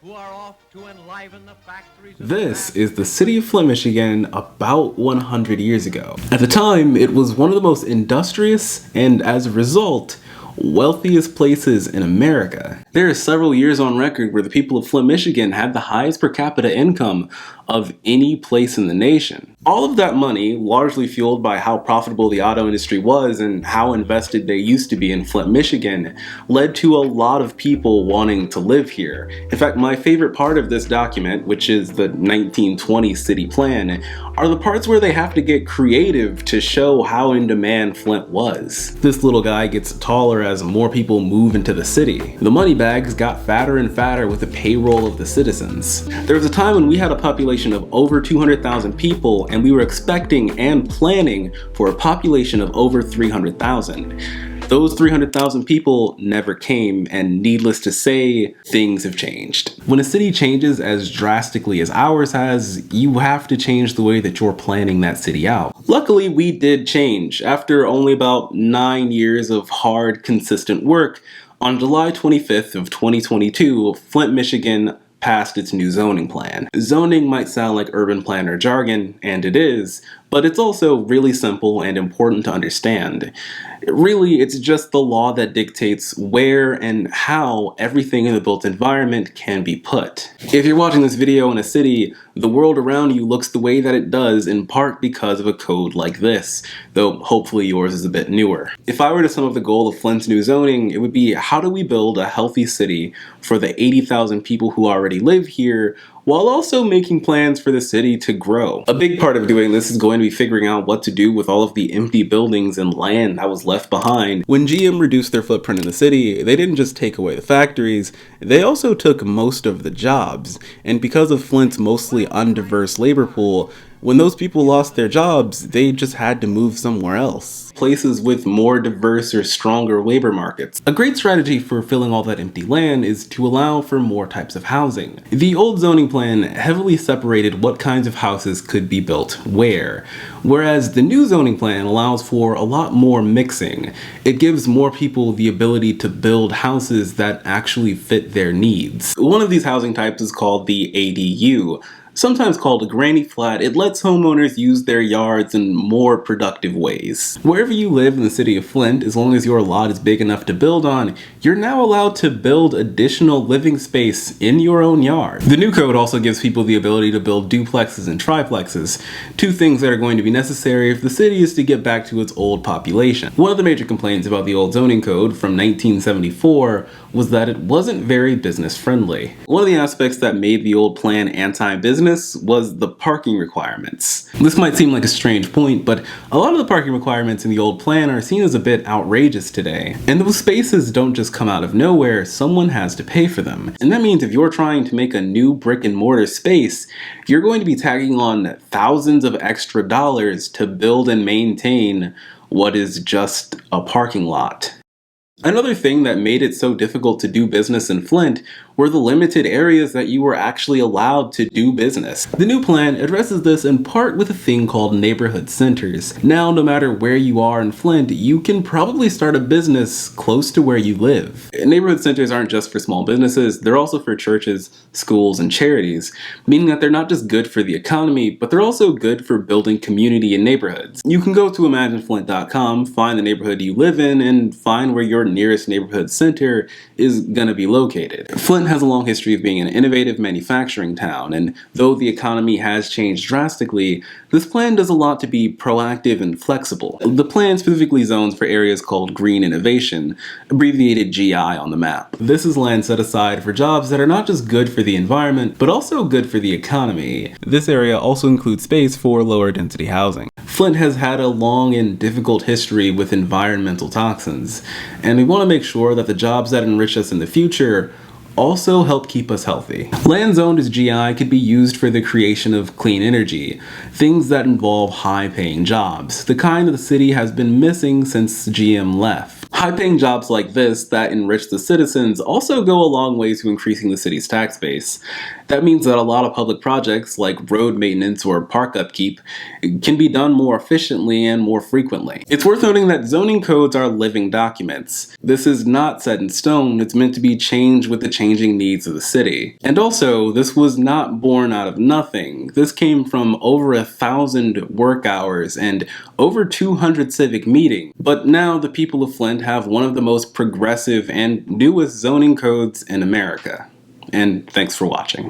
who are off to enliven the factories of This is the city of Flint, Michigan, about 100 years ago. At the time, it was one of the most industrious and, as a result, wealthiest places in America. There are several years on record where the people of Flint, Michigan had the highest per capita income of any place in the nation. All of that money, largely fueled by how profitable the auto industry was and how invested they used to be in Flint, Michigan, led to a lot of people wanting to live here. In fact, my favorite part of this document, which is the 1920 city plan, are the parts where they have to get creative to show how in demand Flint was. This little guy gets taller as more people move into the city. The money bags got fatter and fatter with the payroll of the citizens. There was a time when we had a population of over 200,000 people, and we were expecting and planning for a population of over 300,000. Those 300,000 people never came, and needless to say, things have changed. When a city changes as drastically as ours has, you have to change the way that you're planning that city out. Luckily, we did change. After only about 9 years of hard, consistent work, on July 25th of 2022, Flint, Michigan passed its new zoning plan. Zoning might sound like urban planner jargon, and it is, but it's also really simple and important to understand. Really, it's just the law that dictates where and how everything in the built environment can be put. If you're watching this video in a city, the world around you looks the way that it does in part because of a code like this, though hopefully yours is a bit newer. If I were to sum up the goal of Flint's new zoning, it would be how do we build a healthy city for the 80,000 people who already live here, while also making plans for the city to grow. A big part of doing this is going to be figuring out what to do with all of the empty buildings and land that was left behind. When GM reduced their footprint in the city, they didn't just take away the factories, they also took most of the jobs. And because of Flint's mostly undiverse labor pool, when those people lost their jobs, they just had to move somewhere else. Places with more diverse or stronger labor markets. A great strategy for filling all that empty land is to allow for more types of housing. The old zoning plan heavily separated what kinds of houses could be built where, whereas the new zoning plan allows for a lot more mixing. It gives more people the ability to build houses that actually fit their needs. One of these housing types is called the ADU. Sometimes called a granny flat, it lets homeowners use their yards in more productive ways. Wherever you live in the city of Flint, as long as your lot is big enough to build on, you're now allowed to build additional living space in your own yard. The new code also gives people the ability to build duplexes and triplexes, two things that are going to be necessary if the city is to get back to its old population. One of the major complaints about the old zoning code from 1974 was that it wasn't very business friendly. One of the aspects that made the old plan anti-business was the parking requirements. This might seem like a strange point, but a lot of the parking requirements in the old plan are seen as a bit outrageous today. And those spaces don't just come out of nowhere, someone has to pay for them. And that means if you're trying to make a new brick and mortar space, you're going to be tagging on thousands of extra dollars to build and maintain what is just a parking lot. Another thing that made it so difficult to do business in Flint were the limited areas that you were actually allowed to do business. The new plan addresses this in part with a thing called neighborhood centers. Now, no matter where you are in Flint, you can probably start a business close to where you live. Neighborhood centers aren't just for small businesses, they're also for churches, schools, and charities, meaning that they're not just good for the economy, but they're also good for building community in neighborhoods. You can go to imagineflint.com, find the neighborhood you live in, and find where your nearest neighborhood center is gonna be located. Flint has a long history of being an innovative manufacturing town, and though the economy has changed drastically, this plan does a lot to be proactive and flexible. The plan specifically zones for areas called Green Innovation, abbreviated GI on the map. This is land set aside for jobs that are not just good for the environment, but also good for the economy. This area also includes space for lower density housing. Flint has had a long and difficult history with environmental toxins, and we want to make sure that the jobs that enrich us in the future also help keep us healthy. Land zoned as GI could be used for the creation of clean energy, things that involve high-paying jobs, the kind that the city has been missing since GM left. High-paying jobs like this that enrich the citizens also go a long way to increasing the city's tax base. That means that a lot of public projects, like road maintenance or park upkeep, can be done more efficiently and more frequently. It's worth noting that zoning codes are living documents. This is not set in stone, it's meant to be changed with the changing needs of the city. And also, this was not born out of nothing. This came from over 1,000 work hours and over 200 civic meetings. But now the people of Flint have one of the most progressive and newest zoning codes in America. And thanks for watching.